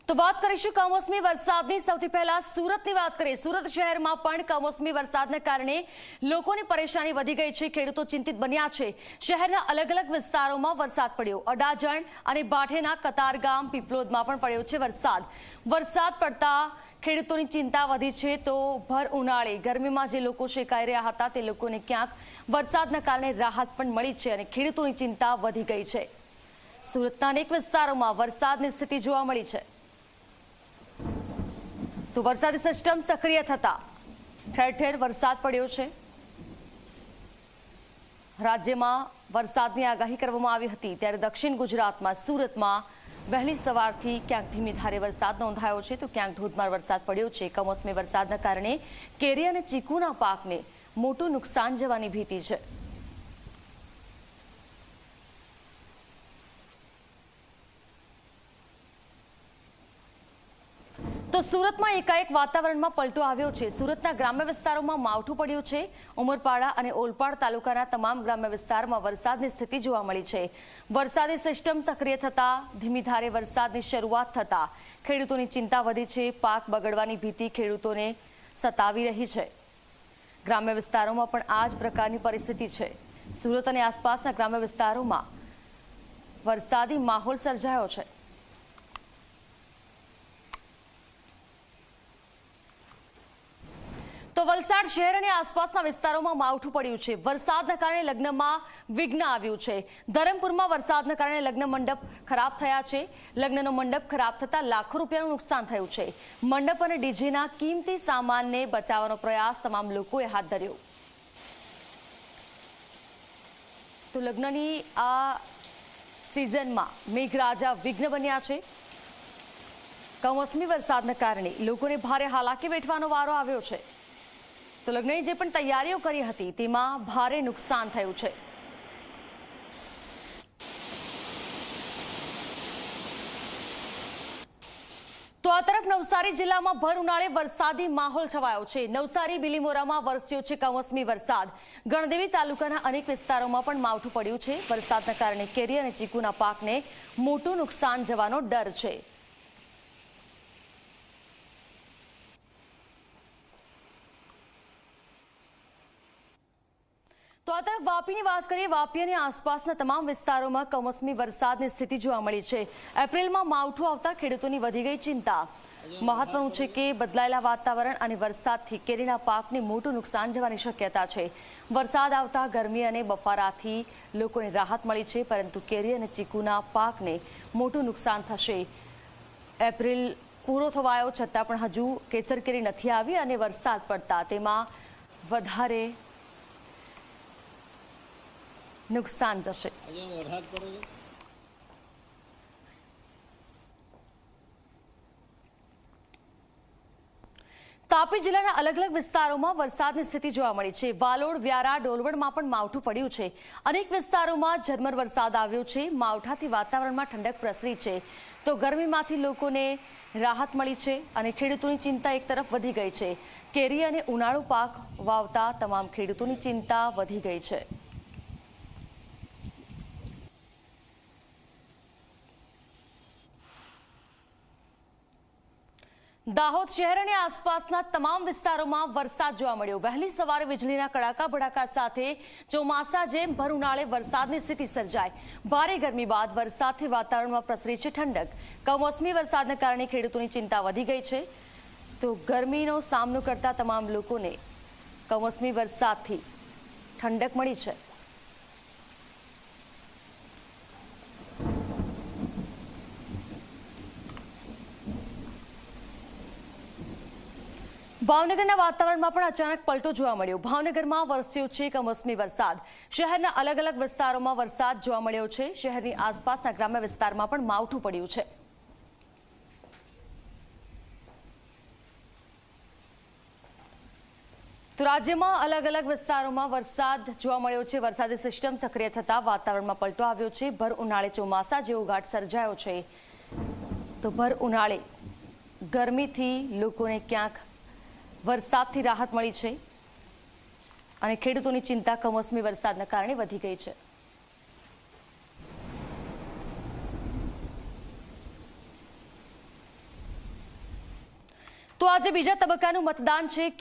તો વાત કરીશું કમોસમી વરસાદની। સૌથી પહેલા સુરતની વાત કરીએ। સુરત શહેરમાં પણ કમોસમી વરસાદને કારણે લોકોની પરેશાની વધી ગઈ છે। ખેડૂતો ચિંતિત બન્યા છે। શહેરના અલગ અલગ વિસ્તારોમાં વરસાદ પડ્યો। અડાજણ અને બાઠેના કતારગામ પીપલોદમાં પણ પડ્યો છે વરસાદ પડતા ખેડૂતોની ચિંતા વધી છે। તો ભર ઉનાળે ગરમીમાં જે લોકો શેકાઈ રહ્યા હતા તે લોકોને ક્યાંક વરસાદના કારણે રાહત પણ મળી છે અને ખેડૂતોની ચિંતા વધી ગઈ છે। સુરતના અનેક વિસ્તારોમાં વરસાદની સ્થિતિ જોવા મળી છે। તો વરસાદી સિસ્ટમ સક્રિય થતા ઠેર ઠેર વરસાદ પડ્યો છે। રાજ્યમાં વરસાદની આગાહી કરવામાં આવી હતી ત્યારે દક્ષિણ ગુજરાતમાં સુરતમાં વહેલી સવારથી ક્યાંક ધીમી ધારે વરસાદ નોંધાયો છે તો ક્યાંક ધોધમાર વરસાદ પડ્યો છે। કમોસમી વરસાદના કારણે કેરી અને ચીકુના પાકને મોટું નુકસાન જવાની ભીતિ છે। તો સુરતમાં એકાએક વાતાવરણમાં પલટો આવ્યો છે। સુરતના ગ્રામ્ય વિસ્તારોમાં માવઠું પડ્યું છે। ઉમરપાડા અને ઓલપાડ તાલુકાના તમામ ગ્રામ્ય વિસ્તારમાં વરસાદની સ્થિતિ જોવા મળી છે। વરસાદી સિસ્ટમ સક્રિય થતા ધીમી ધારે વરસાદની શરૂઆત થતા ખેડૂતોની ચિંતા વધી છે। પાક બગડવાની ભીતિ ખેડૂતોને સતાવી રહી છે। ગ્રામ્ય વિસ્તારોમાં પણ આ જ પ્રકારની પરિસ્થિતિ છે। સુરત અને આસપાસના ગ્રામ્ય વિસ્તારોમાં વરસાદી માહોલ સર્જાયો છે। તો વલસાડ શહેર અને આસપાસના વિસ્તારોમાં માવઠું પડ્યું છે। વરસાદના કારણે લગ્નમાં વિઘ્ન આવ્યું છે। ધરમપુરમાં વરસાદના કારણે લગ્ન મંડપ ખરાબ થયા છે। લગ્નનો મંડપ ખરાબ થતા લાખો રૂપિયાનું નુકસાન થયું છે। મંડપ અને ડીજેના કિંમતી સામાનને બચાવવાનો પ્રયાસ તમામ લોકોએ હાથ ધર્યો। તો લગ્નની આ સિઝનમાં મેઘરાજા વિઘ્ન બન્યા છે। કમોસમી વરસાદના કારણે લોકોને ભારે હાલાકી વેઠવાનો વારો આવ્યો છે। તો લગ્નની જે પણ તૈયારીઓ કરી હતી તેમાં ભારે નુકસાન થયું છે। તો આ તરફ નવસારી જિલ્લામાં ભર ઉનાળે વરસાદી માહોલ છવાયો છે। નવસારી બિલીમોરામાં વરસ્યો છે કમોસમી વરસાદ। ગણદેવી તાલુકાના અનેક વિસ્તારોમાં પણ માવઠું પડ્યું છે। વરસાદના કારણે કેરી અને ચીકુના પાકને મોટું નુકસાન જવાનો ડર છે। તો આ તરફ વાપીની વાત કરીએ। વાપી અને આસપાસના તમામ વિસ્તારોમાં કમોસમી વરસાદની સ્થિતિ જોવા મળી છે। એપ્રિલમાં માવઠું આવતા ખેડૂતોની વધી ગઈ ચિંતા। મહત્વનું છે કે બદલાયેલા વાતાવરણ અને વરસાદથી કેરીના પાકને મોટું નુકસાન જવાની શક્યતા છે। વરસાદ આવતા ગરમી અને બફારાથી લોકોને રાહત મળી છે પરંતુ કેરી અને ચીકુના પાકને મોટું નુકસાન થશે। એપ્રિલ પૂરો થવાયો છતાં પણ હજુ કેસર કેરી નથી આવી અને વરસાદ પડતા તેમાં વધારે નુકસાન જશે। તાપી જિલ્લાના અલગ અલગ વિસ્તારોમાં વરસાદની સ્થિતિ જોવા મળી છે। વાલોડ, વ્યારા, ડોલવણમાં પણ માવઠું પડ્યું છે। અનેક વિસ્તારોમાં ઝરમર વરસાદ આવ્યો છે। માવઠાથી વાતાવરણમાં ઠંડક પ્રસરી છે તો ગરમીમાંથી લોકોને રાહત મળી છે અને ખેડૂતોની ચિંતા એક તરફ વધી ગઈ છે। કેરી અને ઉનાળુ પાક વાવતા તમામ ખેડૂતોની ચિંતા વધી ગઈ છે। દાહોદ શહેર અને આસપાસના તમામ વિસ્તારોમાં વરસાદ જોવા મળ્યો। વહેલી સવારે વીજળીના કડાકા ભડાકા સાથે ચોમાસા જેમ ભર ઉનાળે વરસાદની સ્થિતિ સર્જાઈ। ભારે ગરમી બાદ વરસાદથી વાતાવરણમાં પ્રસરી છે ઠંડક। કમોસમી વરસાદને કારણે ખેડૂતોની ચિંતા વધી ગઈ છે તો ગરમીનો સામનો કરતા તમામ લોકોને કમોસમી વરસાદથી ઠંડક મળી છે। ભાવનગરના વાતાવરણમાં પણ અચાનક પલટો જોવા મળ્યો। ભાવનગરમાં વરસ્યો છે કમોસમી વરસાદ। શહેરના અલગ અલગ વિસ્તારોમાં વરસાદ જોવા મળ્યો છે। શહેરની આસપાસના ગ્રામ્ય વિસ્તારમાં પણ માવઠું પડ્યું છે। તો રાજ્યમાં અલગ અલગ વિસ્તારોમાં વરસાદ જોવા મળ્યો છે। વરસાદી સિસ્ટમ સક્રિય થતા વાતાવરણમાં પલટો આવ્યો છે। ભર ઉનાળે ચોમાસા જેવો ઘાટ સર્જાયો છે તો ભર ઉનાળે ગરમીથી લોકોને ક્યાંક વરસાદથી રાહત મળી છે અને ખેડૂતોની ચિંતા કમોસમી વરસાદના કારણે વધી ગઈ છે। તો આજે બીજા તબક્કાનું મતદાન છે.